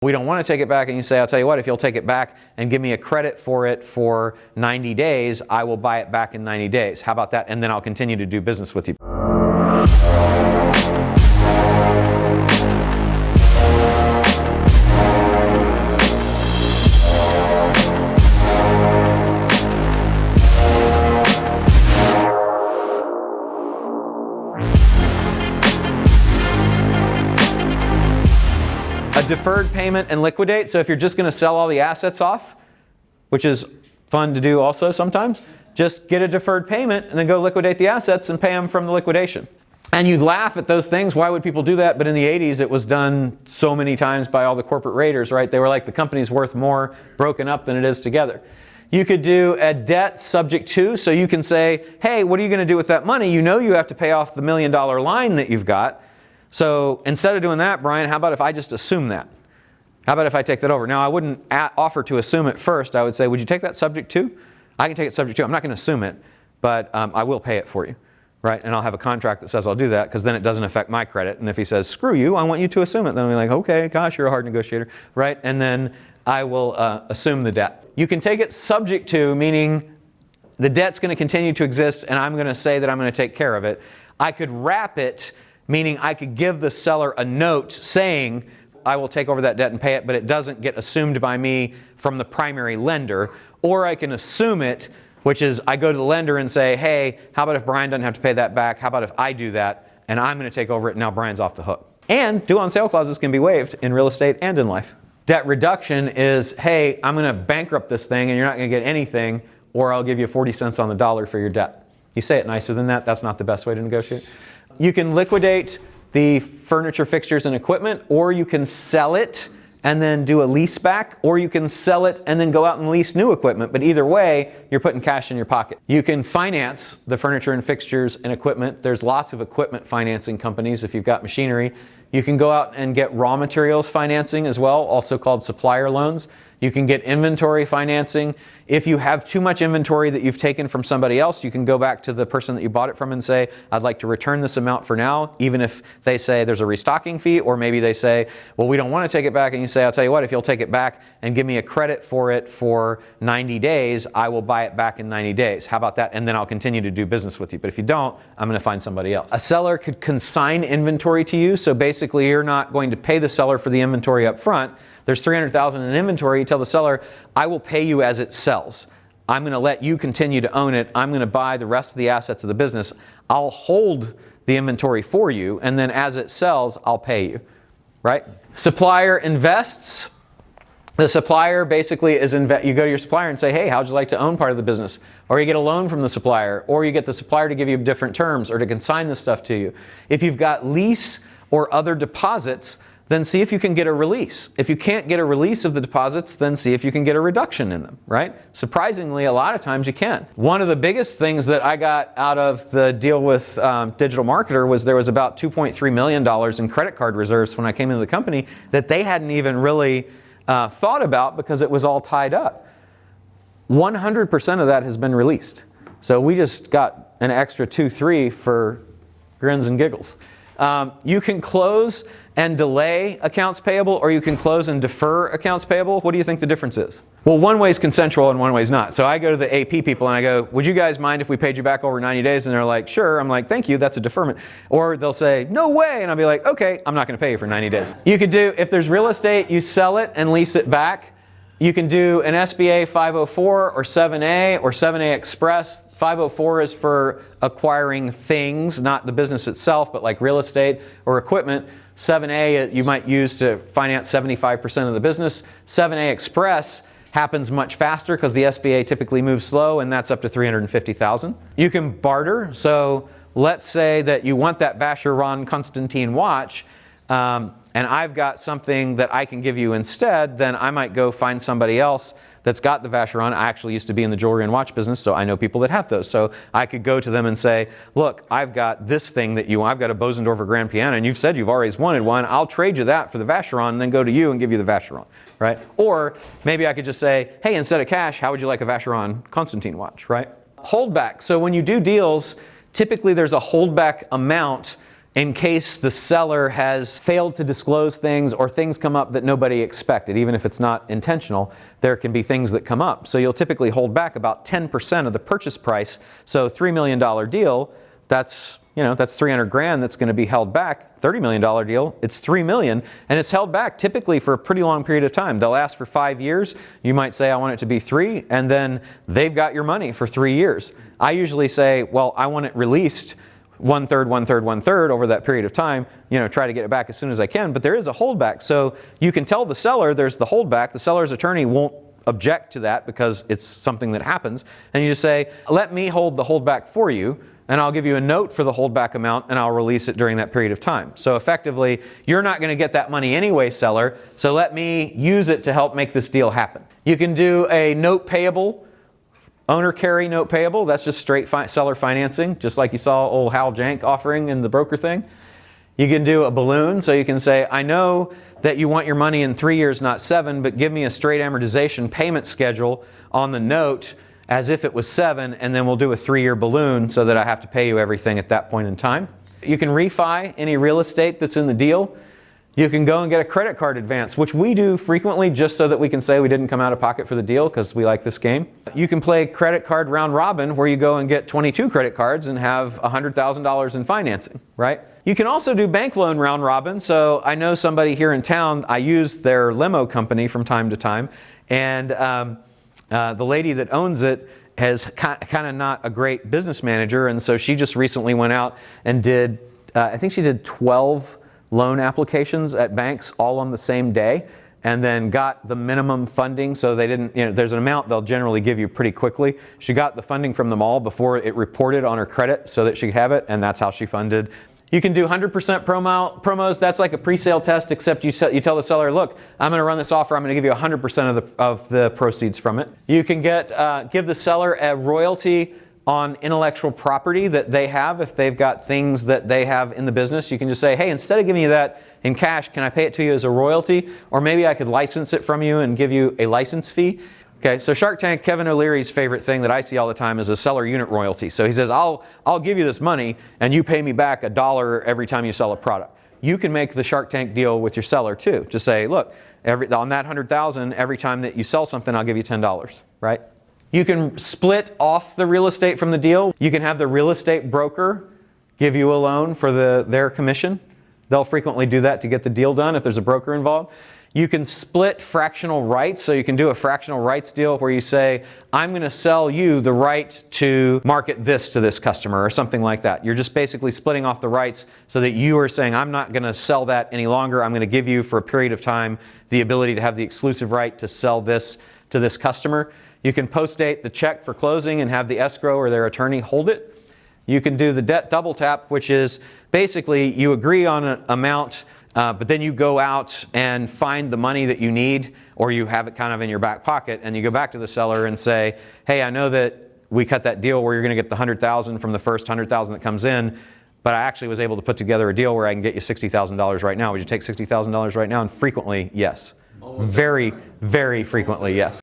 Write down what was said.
We don't want to take it back, and you say, I'll tell you what, if you'll take it back and give me a credit for it for 90 days, I will buy it back in 90 days. How about that? And then I'll continue to do business with you. A deferred payment and liquidate. So if you're just going to sell all the assets off, which is fun to do also sometimes, just get a deferred payment and then go liquidate the assets and pay them from the liquidation. And you'd laugh at those things. Why would people do that? But in the 80s, it was done so many times by all the corporate raiders, right? They were like, the company's worth more broken up than it is together. You could do a debt subject to, so you can say, hey, what are you going to do with that money? You know you have to pay off the $1 million line that you've got. So instead of doing that, Brian, how about if I just assume that? How about if I take that over? Now, I wouldn't offer to assume it first. I would say, would you take that subject to? I can take it subject to. I'm not going to assume it, but I will pay it for you, right? And I'll have a contract that says I'll do that, because then it doesn't affect my credit. And if he says, screw you, I want you to assume it, then I'll be like, okay, gosh, you're a hard negotiator, right? And then I will assume the debt. You can take it subject to, meaning the debt's going to continue to exist, and I'm going to say that I'm going to take care of it. I could wrap it, meaning I could give the seller a note saying, I will take over that debt and pay it, but it doesn't get assumed by me from the primary lender. Or I can assume it, which is I go to the lender and say, hey, how about if Brian doesn't have to pay that back? How about if I do that and I'm going to take over it and now Brian's off the hook? And due on sale clauses can be waived in real estate and in life. Debt reduction is, hey, I'm going to bankrupt this thing and you're not going to get anything, or I'll give you 40 cents on the dollar for your debt. You say it nicer than that. That's not the best way to negotiate. You can liquidate the furniture, fixtures, and equipment, or you can sell it and then do a lease back, or you can sell it and then go out and lease new equipment. But either way, you're putting cash in your pocket. You can finance the furniture and fixtures and equipment. There's lots of equipment financing companies if you've got machinery. You can go out and get raw materials financing as well, also called supplier loans. You can get inventory financing. If you have too much inventory that you've taken from somebody else, you can go back to the person that you bought it from and say, I'd like to return this amount for now, even if they say there's a restocking fee, or maybe they say, well, we don't want to take it back. And you say, I'll tell you what, if you'll take it back and give me a credit for it for 90 days, I will buy it back in 90 days. How about that? And then I'll continue to do business with you. But if you don't, I'm going to find somebody else. A seller could consign inventory to you. So basically, you're not going to pay the seller for the inventory up front. There's $300,000 in inventory. You tell the seller, I will pay you as it sells. I'm going to let you continue to own it. I'm going to buy the rest of the assets of the business. I'll hold the inventory for you, and then as it sells, I'll pay you, right? Supplier invests. The supplier basically is, you go to your supplier and say, hey, how'd you like to own part of the business? Or you get a loan from the supplier, or you get the supplier to give you different terms or to consign the stuff to you. If you've got lease or other deposits, then see if you can get a release. If you can't get a release of the deposits, then see if you can get a reduction in them, right? Surprisingly, a lot of times you can. One of the biggest things that I got out of the deal with Digital Marketer was there was about $2.3 million in credit card reserves when I came into the company that they hadn't even really thought about because it was all tied up. 100% of that has been released. So we just got an extra 2-3 for grins and giggles. You can close and delay accounts payable, or you can close and defer accounts payable. What do you think the difference is? Well, one way is consensual and one way is not. So I go to the AP people and I go, would you guys mind if we paid you back over 90 days? And they're like, sure. I'm like, thank you, that's a deferment. Or they'll say, no way. And I'll be like, okay, I'm not going to pay you for 90 days. You could do, if there's real estate, you sell it and lease it back. You can do an SBA 504 or 7A or 7A Express. 504 is for acquiring things, not the business itself, but like real estate or equipment. 7A you might use to finance 75% of the business. 7A Express happens much faster because the SBA typically moves slow, and that's up to $350,000. You can barter. So let's say that you want that Vacheron Constantin watch, and I've got something that I can give you instead, then I might go find somebody else that's got the Vacheron. I actually used to be in the jewelry and watch business, so I know people that have those. So I could go to them and say, look, I've got this thing that you want. I've got a Bosendorfer grand piano, and you've said you've always wanted one. I'll trade you that for the Vacheron, and then go to you and give you the Vacheron, right? Or maybe I could just say, hey, instead of cash, how would you like a Vacheron Constantin watch, right? Holdback. So when you do deals, typically there's a holdback amount in case the seller has failed to disclose things or things come up that nobody expected. Even if it's not intentional, there can be things that come up. So you'll typically hold back about 10% of the purchase price. So $3 million deal, that's 300 grand that's going to be held back. $30 million deal, it's $3 million, and it's held back typically for a pretty long period of time. They'll ask for 5 years. You might say, I want it to be 3, and then they've got your money for 3 years. I usually say, well, I want it released 1/3, 1/3, 1/3 over that period of time, try to get it back as soon as I can. But there is a holdback. So you can tell the seller there's the holdback. The seller's attorney won't object to that because it's something that happens. And you just say, let me hold the holdback for you, and I'll give you a note for the holdback amount, and I'll release it during that period of time. So effectively, you're not going to get that money anyway, seller, so let me use it to help make this deal happen. You can do a note payable. Owner carry note payable, that's just straight seller financing, just like you saw old Hal Jank offering in the broker thing. You can do a balloon, so you can say, I know that you want your money in 3 years, not 7, but give me a straight amortization payment schedule on the note as if it was 7, and then we'll do a 3-year balloon so that I have to pay you everything at that point in time. You can refi any real estate that's in the deal. You can go and get a credit card advance, which we do frequently just so that we can say we didn't come out of pocket for the deal because we like this game. You can play credit card round robin where you go and get 22 credit cards and have $100,000 in financing, right? You can also do bank loan round robin. So I know somebody here in town, I use their limo company from time to time, and the lady that owns it has kind of not a great business manager, and so she just recently went out and did, I think she did 12 loan applications at banks all on the same day, and then got the minimum funding. So they didn't, there's an amount they'll generally give you pretty quickly. She got the funding from them all before it reported on her credit so that she could have it, and that's how she funded. You can do 100% promos. That's like a pre-sale test, except you tell the seller, look, I'm going to run this offer. I'm going to give you 100% of the proceeds from it. You can give the seller a royalty on intellectual property that they have. If they've got things that they have in the business, you can just say, hey, instead of giving you that in cash, can I pay it to you as a royalty? Or maybe I could license it from you and give you a license fee. Okay, so Shark Tank, Kevin O'Leary's favorite thing that I see all the time is a seller unit royalty. So he says, I'll give you this money and you pay me back $1 every time you sell a product. You can make the Shark Tank deal with your seller too. Just say, look, on that $100,000, every time that you sell something, I'll give you $10, right? You can split off the real estate from the deal. You can have the real estate broker give you a loan for their commission. They'll frequently do that to get the deal done if there's a broker involved. You can split fractional rights. So you can do a fractional rights deal where you say, I'm going to sell you the right to market this to this customer or something like that. You're just basically splitting off the rights so that you are saying, I'm not going to sell that any longer. I'm going to give you for a period of time the ability to have the exclusive right to sell this to this customer. You can post-date the check for closing and have the escrow or their attorney hold it. You can do the debt double tap, which is basically you agree on an amount, but then you go out and find the money that you need, or you have it kind of in your back pocket, and you go back to the seller and say, hey, I know that we cut that deal where you're going to get the $100,000 from the first $100,000 that comes in, but I actually was able to put together a deal where I can get you $60,000 right now. Would you take $60,000 right now? And frequently, yes. Very, very frequently, yes.